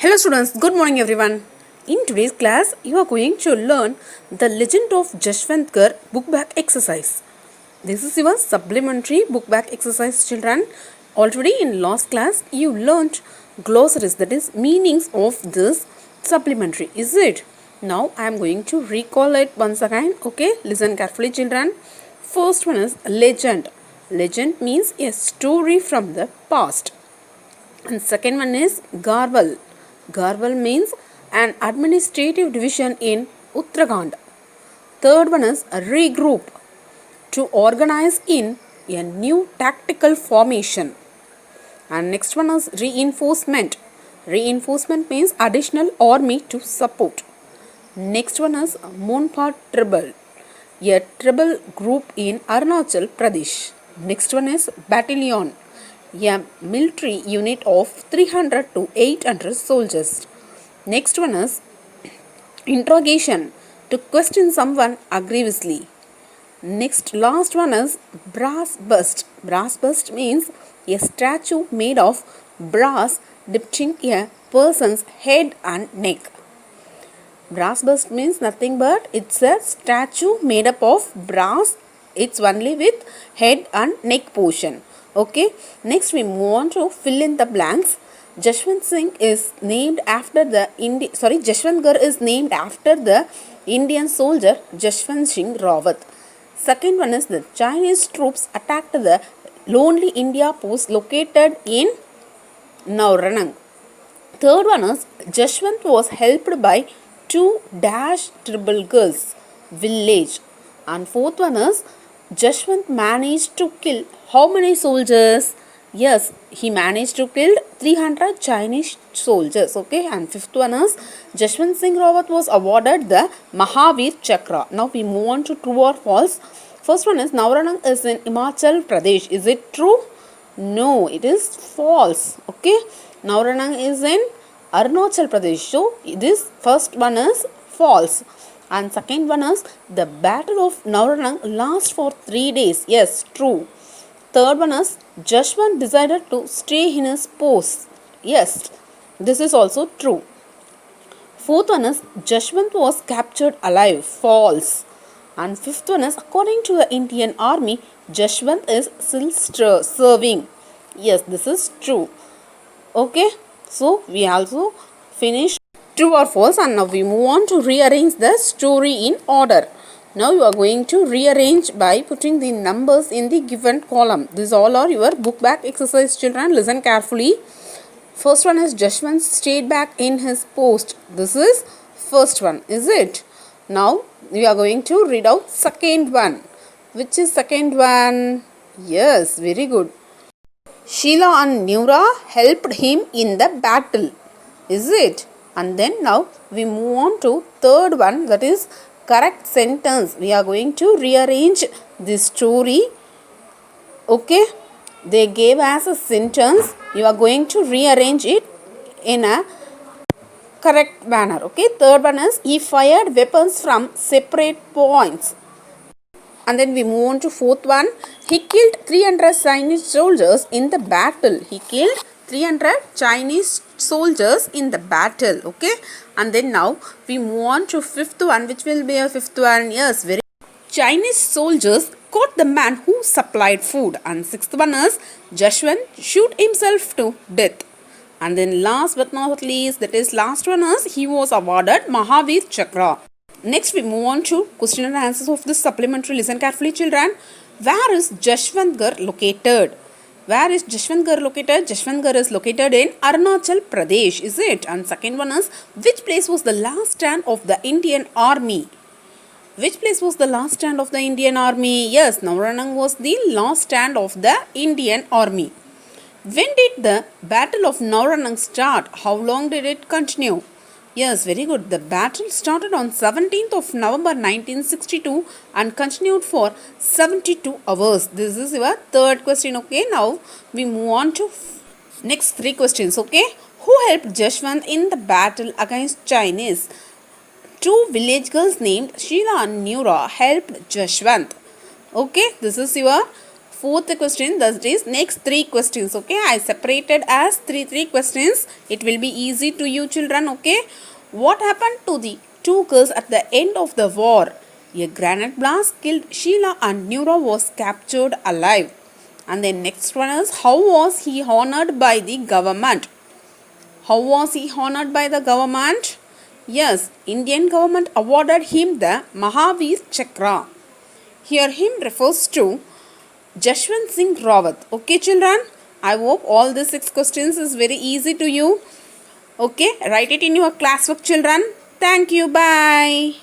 Hello students, good morning everyone. In today's class, you are going to learn the legend of Jashwantgarh book back exercise. This is your supplementary book back exercise, children. Already in last class, you learned glossaries, that is meanings of this supplementary, is it? Now I am going to recall it once again. Okay, listen carefully, children. First one is legend. Legend means a story from the past. And second one is Garwal. Garwal means an administrative division in Uttarakhand. Third one is regroup, to organize in a new tactical formation. And next one is reinforcement. Reinforcement means additional army to support. Next one is Monphat Tribal, a tribal group in Arunachal Pradesh. Next one is battalion, a military unit of 300 to 800 soldiers. Next one is interrogation, to question someone aggressively. Next, last one is brass bust. Brass bust means a statue made of brass depicting a person's head and neck. Brass bust means nothing but it's a statue made up of brass. It's only with head and neck portion. Okay. Next we move on to fill in the blanks. Jashwantgarh is named after the Indian soldier Jashwant Singh Rawat. Second one is the Chinese troops attacked the Lonely India post located in Nauranang. Third one is Jashwant was helped by two dash tribal girls village. And fourth one is Jashwant managed to kill how many soldiers? Yes, he managed to kill 300 Chinese soldiers. Okay, and fifth one is Jashwant Singh Rawat was awarded the Mahavir Chakra. Now we move on to true or false. First one is Nauranang is in Himachal Pradesh. Is it true? No, it is false. Okay, Nauranang is in Arunachal Pradesh. So this first one is false. And second one is the battle of Nauranang lasts for 3 days. Yes, true. Third one is Jashwant decided to stay in his post. Yes, this is also true. Fourth one is Jashwant was captured alive. False. And fifth one is according to the Indian army, Jashwant is still serving. Yes, this is true. Okay, so we also finished true or false, and now we move on to rearrange the story in order. Now you are going to rearrange by putting the numbers in the given column. These all are your book back exercise, children. Listen carefully. First one is Jashwant stayed back in his post. This is first one, is it? Now we are going to read out second one. Which is second one? Yes, very good. Sheila and Nura helped him in the battle. Is it? And then now we move on to third one, that is correct sentence. We are going to rearrange this story. Okay, they gave us a sentence. You are going to rearrange it in a correct manner. Okay, third one is he fired weapons from separate points. And then we move on to fourth one. He killed 300 Chinese soldiers in the battle. He killed 300 Chinese soldiers in the battle. Okay, and then now we move on to fifth one. Which will be a fifth one? Yes, very Chinese soldiers caught the man who supplied food. And sixth one is Jashwant shoot himself to death. And then last but not least, that is last one is he was awarded Mahavir Chakra. Next we move on to question and answers of this supplementary. Listen carefully, children. Where is Jashwantgarh located? Where is Jashwantgarh located? Jashwantgarh is located in Arunachal Pradesh, is it? And second one is which place was the last stand of the Indian army? Which place was the last stand of the Indian army? Yes, Nauranang was the last stand of the Indian army. When did the Battle of Nauranang start? How long did it continue? Yes, very good. The battle started on 17th of November 1962 and continued for 72 hours. This is your third question. Okay, now we move on to next three questions. Okay, who helped Jashwant in the battle against Chinese? Two village girls named Sheila and Nura helped Jashwant. Okay, this is your fourth question, that is next three questions. Okay, I separated as three questions. It will be easy to you children. Okay, what happened to the two girls at the end of the war? A granite blast killed Sheila and Nura was captured alive. And the next one is, how was he honored by the government? How was he honored by the government? Yes, Indian government awarded him the Mahavir Chakra. Here him refers to Jashwant Singh Rawat. Okay children, I hope all the 6 questions is very easy to you. Okay, write it in your classwork children. Thank you, bye.